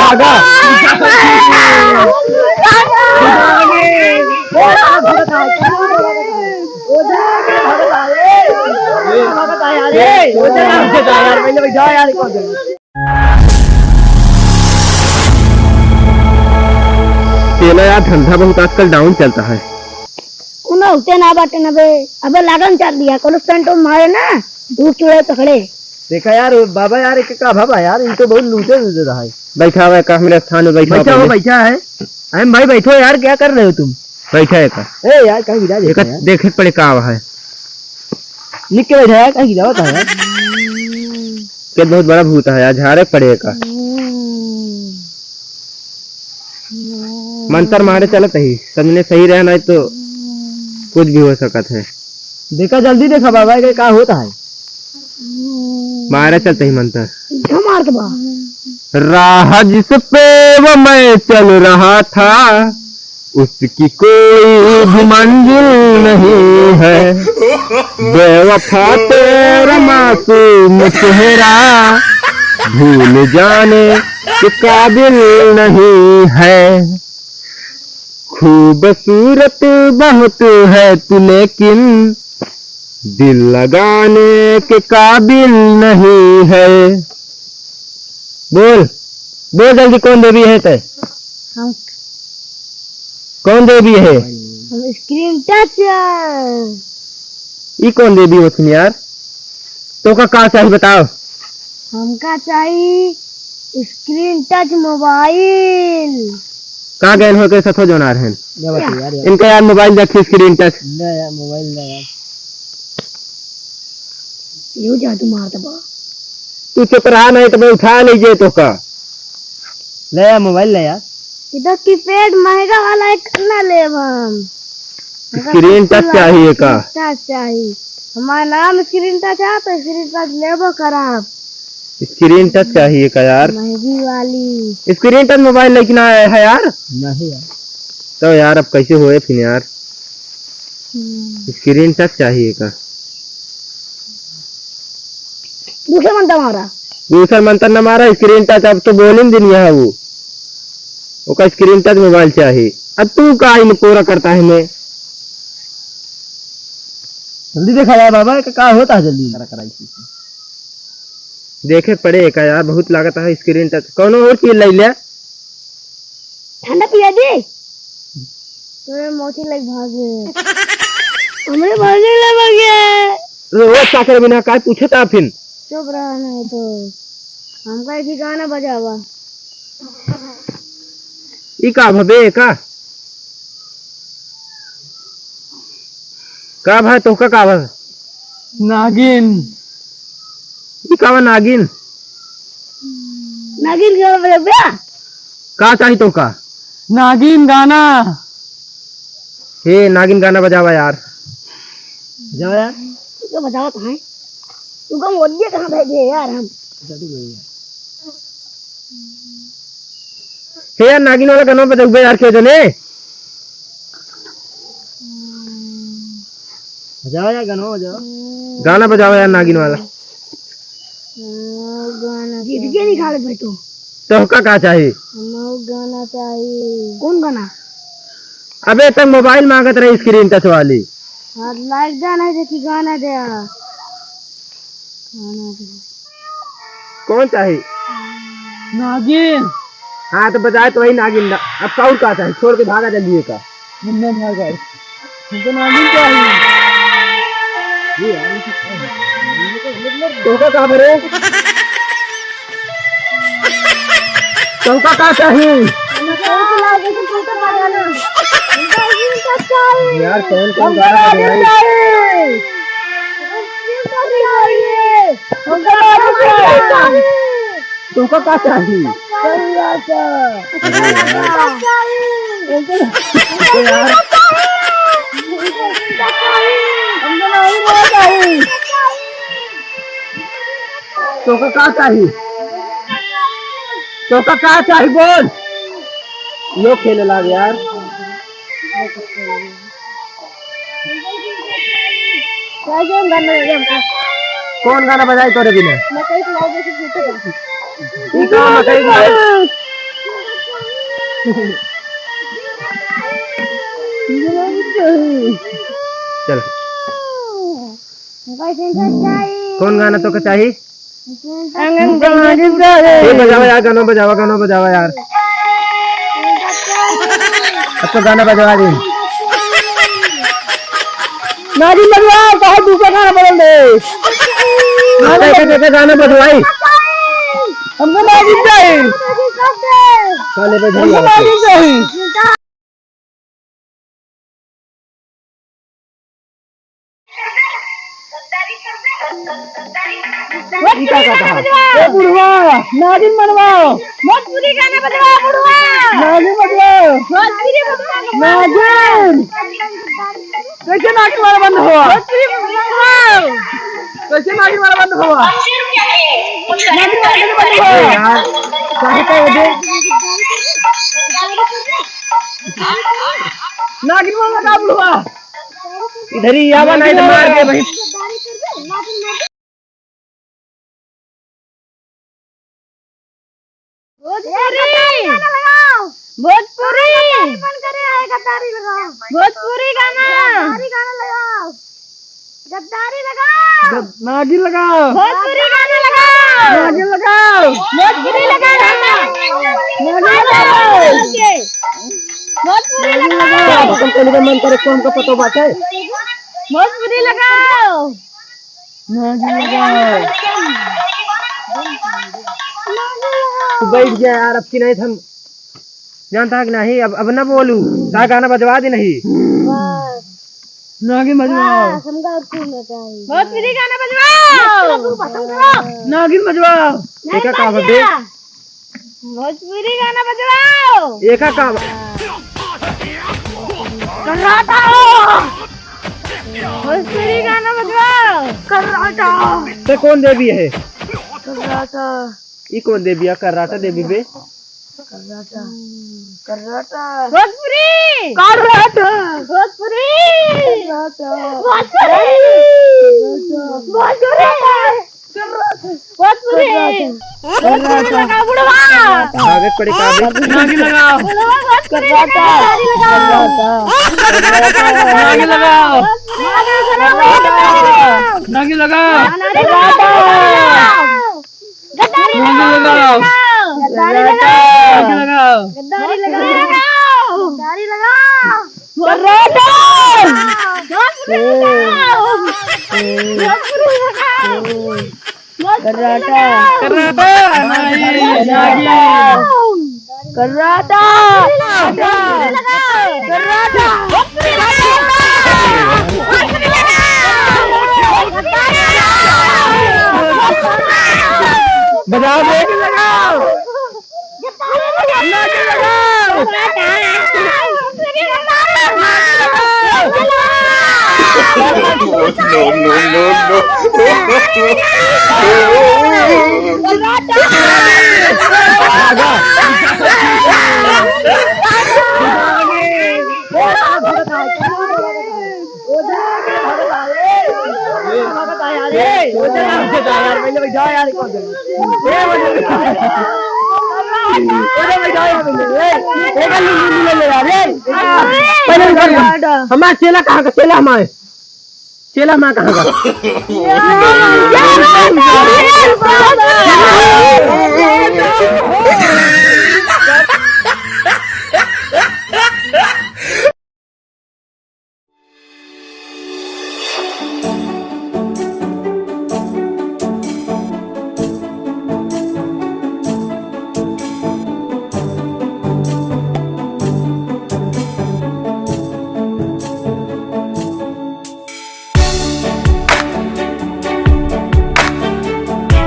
भागा तेला यार धंधा बहुत आजकल डाउन चलता है। उन्हें होते ना बाटे ना बे अबे लागन चल दिया कल स्टंट मारे ना धूप चूड़े पकड़े। देखा यार बाबा यार एक का भाबा यार इनको बहुत लूटे लूटे रहा है। बैठा हुआ है का मेरे स्थान में बैठा हो बैठा है। अरे भाई बैठो यार क्या कर रहे हो तुम। बैठा है का ए यार कहीं गिरा देखा देखे पड़े का है लिख के बैठा है कहीं गिरा होता है ये बहुत बड़ा भूत है यार झाड़े पड़े का मंत्र मारे चलत ही समझने सही रहना है तो कुछ भी हो सकता है। देखा जल्दी देखा बाबा के क्या होता है मारे चलते ही मंत्र मार के बा राह जिस पे वो मैं चल रहा था उसकी कोई भी मंजिल नहीं है बेवफा तेरा मासूम चेहरा भूल जाने के काबिल नहीं है खूबसूरत बहुत है तू लेकिन दिल लगाने के काबिल नहीं है। बोल बोल जल्दी कौन देवी है ते हम कौन देवी है हम स्क्रीन टच ये कौन देवी हो तुम यार तो का चाहिए बताओ। हमका चाहिए स्क्रीन टच मोबाइल कहाँ गए हो के सथो जोना रहे इनका यार मोबाइल देखी स्क्रीन टच मोबाइल यू जादू मारता बा तू चुप रहा नहीं तो मैं उठा लीजिए तो का ले यार मोबाइल ले यार इधर कीपैड महंगा वाला एक ना ले हम स्क्रीन टच चाहिए का टच चाहिए हमारा नाम स्क्रीन टच है तो स्क्रीन टच लेबो कराब स्क्रीन टच चाहिए का यार महंगी वाली स्क्रीन टच मोबाइल लेकिन है यार नहीं यार तो यार अब कैसे होए फिर यार स्क्रीन टच चाहिए का दूसरा मंत्र मारा दूसरा मंत्र न मारा स्क्रीन टच अब तो बोलिन दिन है वो का स्क्रीन टच मोबाइल चाहिए अब तू का इन पूरा करता है मैं जल्दी देखा यार बाबा क्या होता है जल्दी कराई देखे पड़े का यार बहुत लागत है स्क्रीन टच कौन और चीज ले लिया ठंडा पिया दे तो मोची लग भागे हमरे भागे लगे रोज चाकर बिना काय पूछे था फिर चुप रहा नहीं तो हमका एक गाना बजावा ई का भबे का भाई तो का भाई नागिन ई का नागिन नागिन गाना बजा का चाहिए तो का नागिन गाना हे नागिन गाना बजावा यार बजाओ यार तो बजाओ कहाँ है तू कम ओडिया कहाँ भेजे यार हम हे यार नागिन वाला गाना बजाओ यार क्यों जने बजाओ यार गाना बजाओ यार नागिन वाला गाना जीत के नहीं खाले बैठो तो का चाहिए गाना चाहिए कौन गाना अबे तक मोबाइल मांगत रही स्क्रीन टच वाली लाइक गाना है कि गाना दे कौन चाहिए नागिन हाँ तो बजाए तो वही नागिन अब कौन का चाहिए छोड़ के भागा जल्दी का भागा तो नागिन चाहिए तो का भरे चौका का चाहिए यार कौन कौन गाना चौका का चाहिए चौका का चाहिए चौका का चाहिए बोल यो खेले लाग यार कौन गाना बजाए तोरे बिना चल कौन गाना तो चाहिए? बजावा यार, गाना बजावा यार। अब तो गाना बजवा दी। नागिन बजवाओ, कहा दूसरा गाना बदल दे। गाना बजवाई हमको नागिन चाहिए। काले बजवाई नागिन चाहिए। क्या कहा? बुढ़वा नागिन बनवाओ, भोजपुरी गाना बजवाओ। बुढ़वा नागिन बजवाओ, भोजपुरी नागिन। कैसे नागिन वाला बंद हुआ? कैसे नागिन वाला बंद हुआ? नागिन वाला बंद हुआ यार। नागिन वाला का बुढ़वा इधर ही आवा, नहीं तो मार के भाई। भोजपुरी गाना लगाओ, गद्दारी लगाओ, नागिन लगाओ, भोजपुरी गाना लगाओ, नागिन लगाओ, भोजपुरी लगाओ, भोजपुरी लगाओ। तुमको मन करे कौन का पता बात है? भोजपुरी लगाओ, नागिन लगाओ। तू बैठ गया यार, अब की नहीं थम जानता है कि नहीं? अब ना बोलू, क्या गाना बजवा दे नहीं। नागिन बजवाओ, भोजपुरी गाना बजवाओ, नागिन बजवाओ। एका का बजे भोजपुरी गाना बजवाओ। एका का कर्राटा, भोजपुरी गाना बजवाओ। कर्राटा ते कौन देवी है? कर्राटा ये कौन देवी है? कर्राटा देवी बे कर्राटा भोजपुरी, कर्राटा भोजपुरी, भोजपुरी, लगाओ बुढ़वा। आगे पड़े काबे नागिन लगाओ, कर्राटा नागिन लगाओ, नागिन लगाओ, गद्दारी लगाओ, गद्दारी लगाओ, गद्दारी लगाओ, गद्दारी लगाओ, karate karate karate karate karate बजाओ, लगाओ, हमारा चेला कहाँ का? चेला हमारे चेला हमारा कहाँ का?